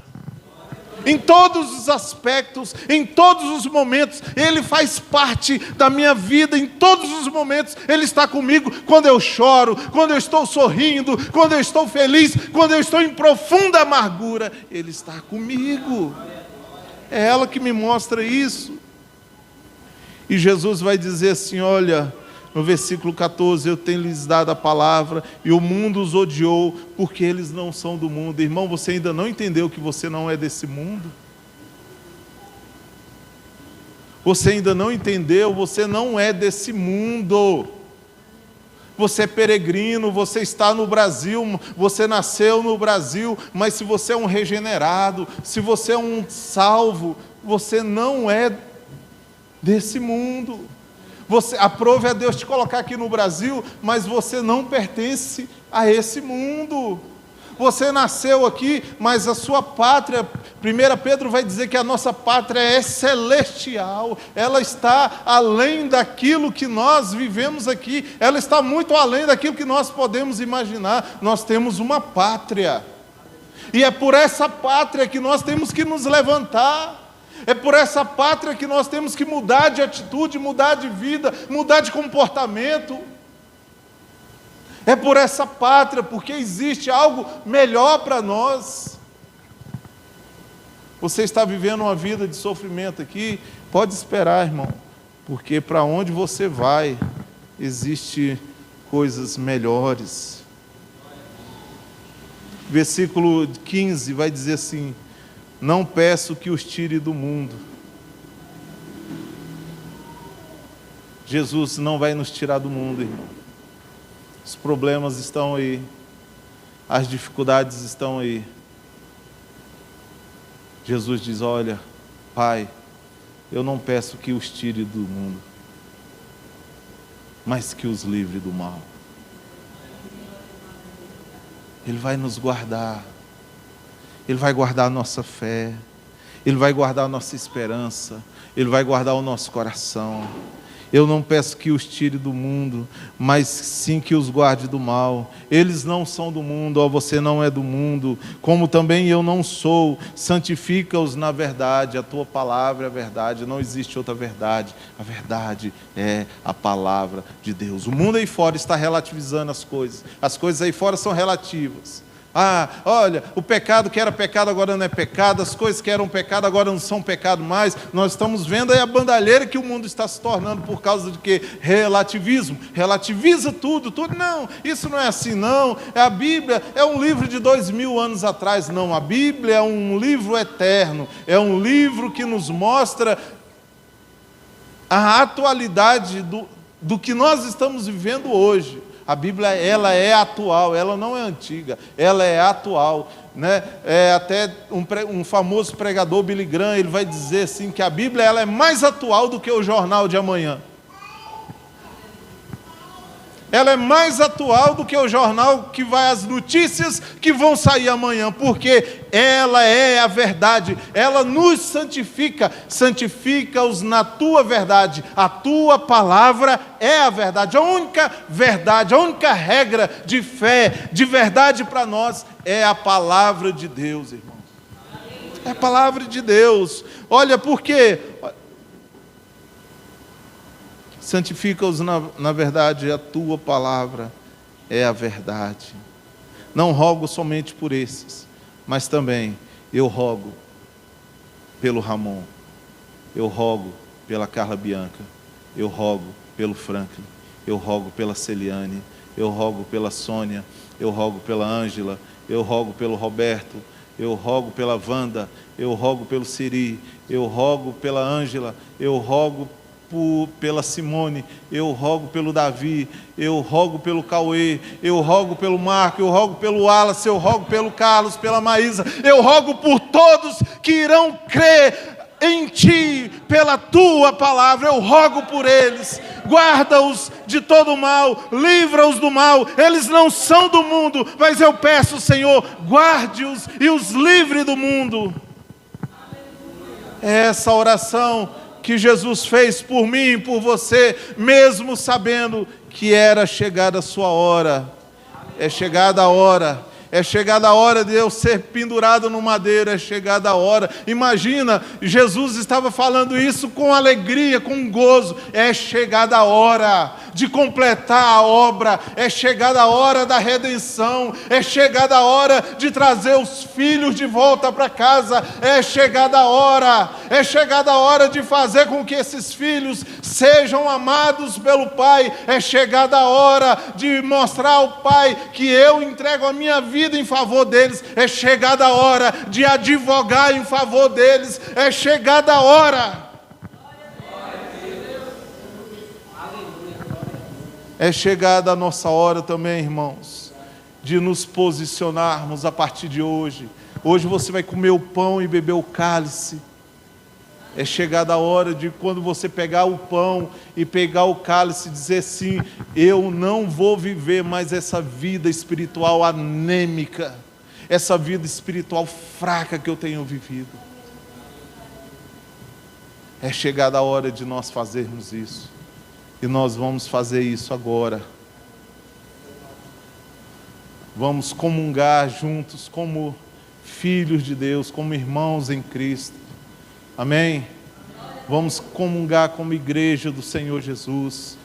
Em todos os aspectos, em todos os momentos, Ele faz parte da minha vida, em todos os momentos, Ele está comigo, quando eu choro, quando eu estou sorrindo, quando eu estou feliz, quando eu estou em profunda amargura, Ele está comigo. É ela que me mostra isso. E Jesus vai dizer assim, olha, no versículo 14, eu tenho lhes dado a palavra, e o mundo os odiou, porque eles não são do mundo. Irmão, você ainda não entendeu que você não é desse mundo? Você ainda não entendeu, você não é desse mundo. Você é peregrino, você está no Brasil, você nasceu no Brasil, mas se você é um regenerado, se você é um salvo, você não é desse mundo. Aprove a Deus te colocar aqui no Brasil, mas você não pertence a esse mundo. Você nasceu aqui, mas a sua pátria, 1 Pedro vai dizer que a nossa pátria é celestial, ela está além daquilo que nós vivemos aqui, ela está muito além daquilo que nós podemos imaginar. Nós temos uma pátria, e é por essa pátria que nós temos que nos levantar. É por essa pátria que nós temos que mudar de atitude, mudar de vida, mudar de comportamento. É por essa pátria, porque existe algo melhor para nós. Você está vivendo uma vida de sofrimento aqui, pode esperar, irmão, porque para onde você vai, existe coisas melhores. Versículo 15 vai dizer assim: não peço que os tire do mundo. Jesus não vai nos tirar do mundo, irmão. Os problemas estão aí, as dificuldades estão aí. Jesus diz, olha, Pai, eu não peço que os tire do mundo, mas que os livre do mal. Ele vai nos guardar. Ele vai guardar a nossa fé, Ele vai guardar a nossa esperança, Ele vai guardar o nosso coração. Eu não peço que os tire do mundo, mas sim que os guarde do mal. Eles não são do mundo, ó, você não é do mundo, como também eu não sou. Santifica-os na verdade, a tua palavra é a verdade, não existe outra verdade. A verdade é a palavra de Deus. O mundo aí fora está relativizando as coisas aí fora são relativas. Ah, olha, o pecado que era pecado agora não é pecado, as coisas que eram pecado agora não são pecado mais. Nós estamos vendo aí a bandalheira que o mundo está se tornando por causa de quê? Relativismo. Relativiza tudo. Não, isso não é assim não. A Bíblia é um livro de 2000 anos atrás. Não, a Bíblia é um livro eterno. É um livro que nos mostra a atualidade do que nós estamos vivendo hoje. A Bíblia, ela é atual, ela não é antiga, ela é atual, né? Até um famoso pregador, Billy Graham, ele vai dizer assim, que a Bíblia ela é mais atual do que o jornal de amanhã. Ela é mais atual do que o jornal que vai as notícias que vão sair amanhã, porque ela é a verdade, ela nos santifica, santifica-os na tua verdade, a tua palavra é a verdade, a única verdade, a única regra de fé, de verdade para nós, é a palavra de Deus, irmão. É a palavra de Deus. Olha, por quê? Santifica-os na verdade, a tua palavra é a verdade. Não rogo somente por esses, mas também eu rogo pelo Ramon, eu rogo pela Carla Bianca, eu rogo pelo Franklin, eu rogo pela Celiane, eu rogo pela Sônia, eu rogo pela Ângela, eu rogo pelo Roberto, Eu rogo pela Wanda, eu rogo pelo Siri, eu rogo pela Ângela, eu rogo pela Simone, eu rogo pelo Davi, eu rogo pelo Cauê, eu rogo pelo Marco, eu rogo pelo Wallace, eu rogo pelo Carlos, pela Maísa, eu rogo por todos que irão crer em Ti, pela Tua palavra, eu rogo por eles. Guarda-os de todo mal, livra-os do mal, eles não são do mundo, mas eu peço, Senhor, guarde-os e os livre do mundo. É essa oração que Jesus fez por mim e por você, mesmo sabendo que era chegada a sua hora. É chegada a hora. É chegada a hora de eu ser pendurado no madeiro, é chegada a hora. Imagina, Jesus estava falando isso com alegria, com gozo. É chegada a hora de completar a obra, é chegada a hora da redenção, é chegada a hora de trazer os filhos de volta para casa, é chegada a hora de fazer com que esses filhos sejam amados pelo Pai, é chegada a hora de mostrar ao Pai que eu entrego a minha vida em favor deles, é chegada a hora de advogar em favor deles, é chegada a hora. É chegada a nossa hora também, irmãos, de nos posicionarmos a partir de hoje. Hoje você vai comer o pão e beber o cálice. É chegada a hora de, quando você pegar o pão e pegar o cálice, dizer sim, eu não vou viver mais essa vida espiritual anêmica, essa vida espiritual fraca que eu tenho vivido. É chegada a hora de nós fazermos isso. E nós vamos fazer isso agora. Vamos comungar juntos como filhos de Deus, como irmãos em Cristo. Amém? Vamos comungar como igreja do Senhor Jesus.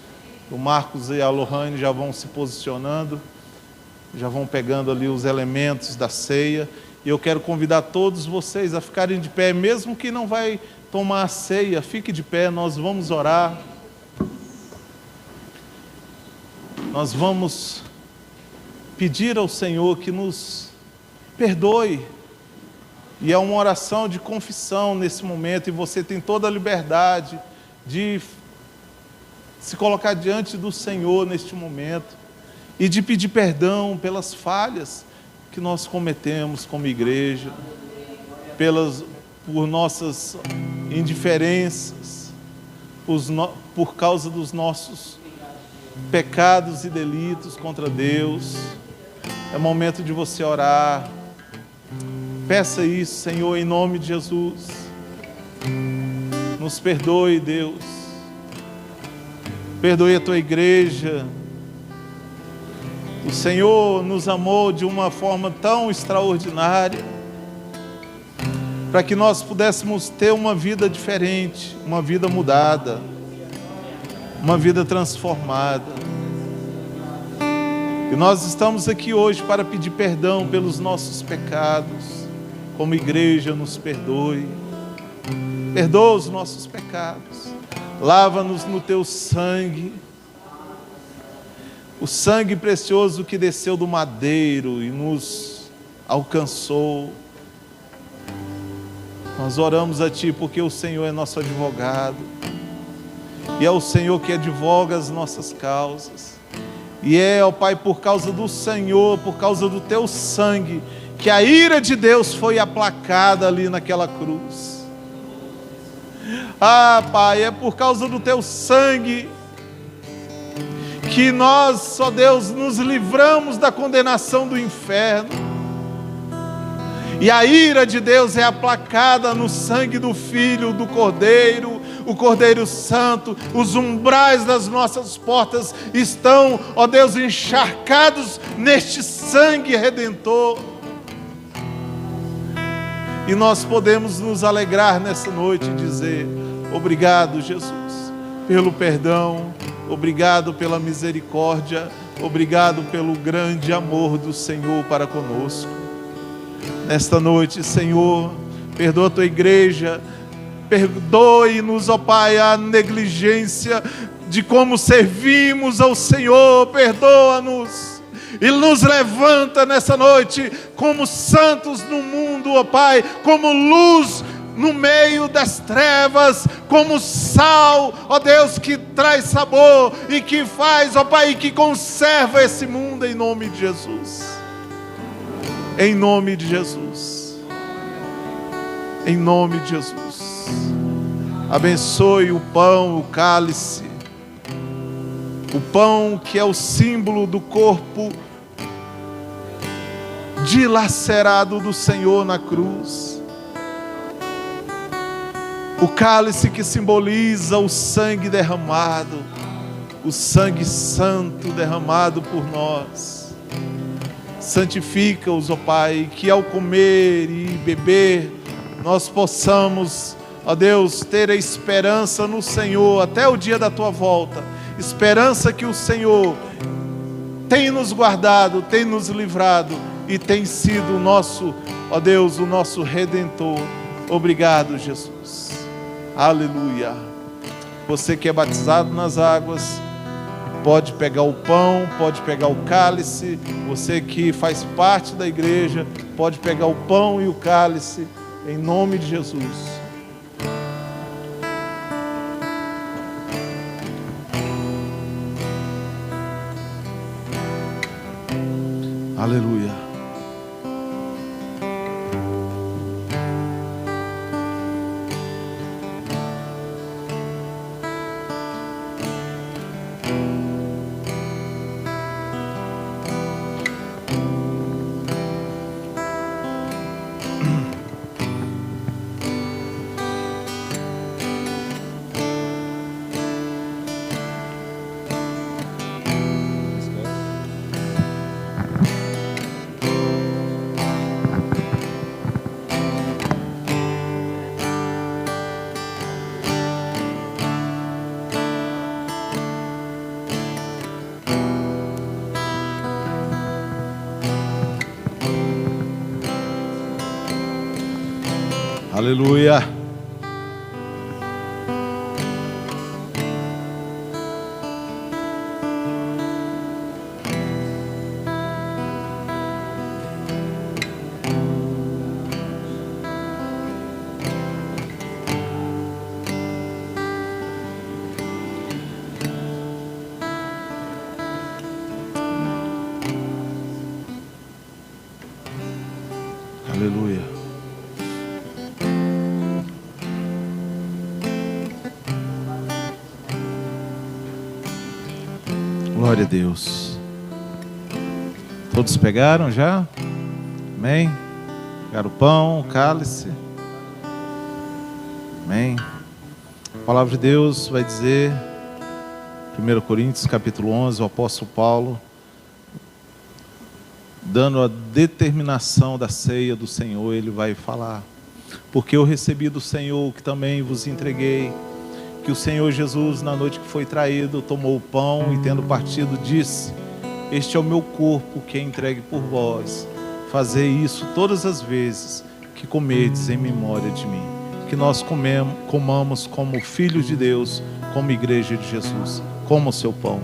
O Marcos e a Lohane já vão se posicionando, já vão pegando ali os elementos da ceia. E eu quero convidar todos vocês a ficarem de pé, mesmo que não vai tomar a ceia, fique de pé, nós vamos orar. Nós vamos pedir ao Senhor que nos perdoe. E é uma oração de confissão nesse momento, e você tem toda a liberdade de se colocar diante do Senhor neste momento e de pedir perdão pelas falhas que nós cometemos como igreja, por nossas indiferenças, por causa dos nossos pecados e delitos contra Deus. É momento de você orar. Peça isso, Senhor, em nome de Jesus. Nos perdoe, Deus. Perdoe a tua igreja. O Senhor nos amou de uma forma tão extraordinária, para que nós pudéssemos ter uma vida diferente, uma vida mudada, uma vida transformada. E nós estamos aqui hoje para pedir perdão pelos nossos pecados. Como igreja, nos perdoe. Perdoa os nossos pecados. Lava-nos no teu sangue. O sangue precioso que desceu do madeiro e nos alcançou. Nós oramos a Ti porque o Senhor é nosso advogado. E é o Senhor que advoga as nossas causas. E é, ó Pai, por causa do Senhor, por causa do Teu sangue, que a ira de Deus foi aplacada ali naquela cruz. Ah, Pai, é por causa do Teu sangue que nós, ó Deus, nos livramos da condenação do inferno. E a ira de Deus é aplacada no sangue do Filho, do Cordeiro, o Cordeiro Santo. Os umbrais das nossas portas estão, ó Deus, encharcados neste sangue redentor. E nós podemos nos alegrar nessa noite e dizer: obrigado, Jesus, pelo perdão, obrigado pela misericórdia, obrigado pelo grande amor do Senhor para conosco. Nesta noite, Senhor, perdoa a tua igreja, perdoe-nos, ó Pai, a negligência de como servimos ao Senhor, perdoa-nos. e nos levanta nessa noite como santos no mundo, ó Pai, como luz no meio das trevas, como sal, ó Deus, que traz sabor e que faz, ó Pai, que conserva esse mundo, em nome de Jesus. Em nome de Jesus. Em nome de Jesus. Abençoe o pão, o cálice. O pão que é o símbolo do corpo dilacerado do Senhor na cruz. O cálice que simboliza o sangue derramado, o sangue santo derramado por nós. Santifica-os, ó Pai, que ao comer e beber, nós possamos, ó Deus, ter a esperança no Senhor até o dia da Tua volta. Esperança que o Senhor tem nos guardado, tem nos livrado e tem sido o nosso, ó Deus, o nosso Redentor. Obrigado, Jesus. Aleluia. Você que é batizado nas águas, pode pegar o pão, pode pegar o cálice. Você que faz parte da igreja, pode pegar o pão e o cálice, em nome de Jesus. Aleluia. Aleluia. Aleluia. Glória a Deus. Todos pegaram já? Amém? Pegaram o pão, o cálice. Amém? A palavra de Deus vai dizer, 1 Coríntios capítulo 11, o apóstolo Paulo, dando a determinação da ceia do Senhor, ele vai falar: porque eu recebi do Senhor o que também vos entreguei, que o Senhor Jesus, na noite que foi traído, tomou o pão e, tendo partido, disse: este é o meu corpo que é entregue por vós. Fazei isso todas as vezes que comerdes em memória de mim. Que nós comamos como filhos de Deus, como igreja de Jesus, como o seu pão.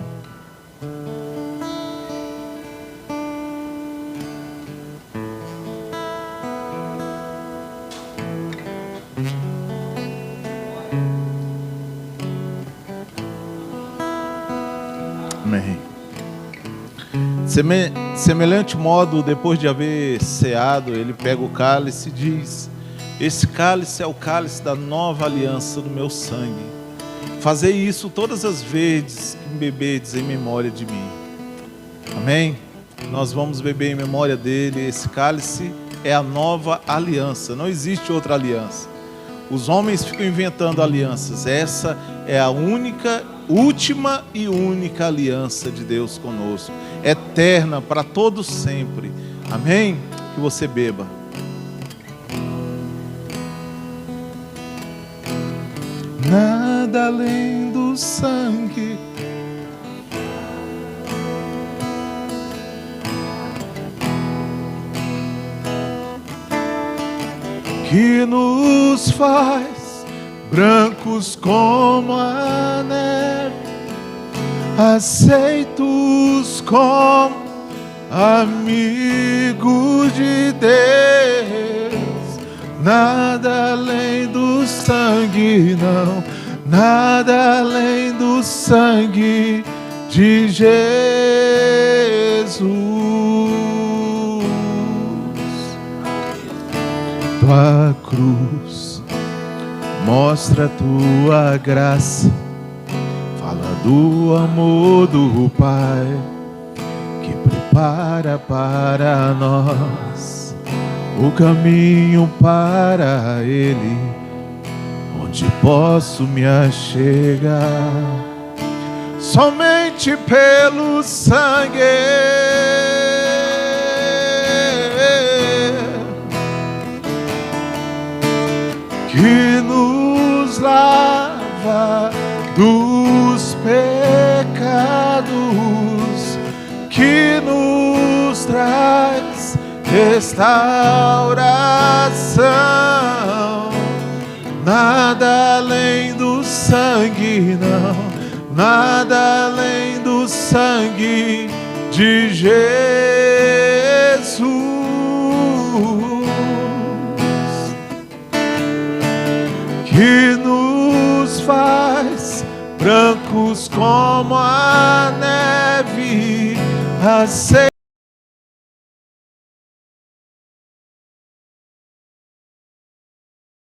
Amém. Semelhante modo, depois de haver ceado, ele pega o cálice e diz: esse cálice é o cálice da nova aliança do meu sangue. Fazei isso todas as vezes que beberdes em memória de mim. Amém? Nós vamos beber em memória dele. Esse cálice é a nova aliança. Não existe outra aliança. Os homens ficam inventando alianças. Essa é a última e única aliança de Deus conosco, eterna, para todos sempre. Amém? Que você beba. Nada além do sangue, que nos faz brancos como a neve, aceitos como amigo de Deus, nada além do sangue, não, nada além do sangue de Jesus. Tua cruz mostra tua graça, fala do amor do Pai que prepara para nós o caminho para Ele, onde posso me achegar somente pelo sangue que nos lava dos pecados, que nos traz restauração. Nada além do sangue, não, nada além do sangue de Jesus, que nos faz brancos como a neve,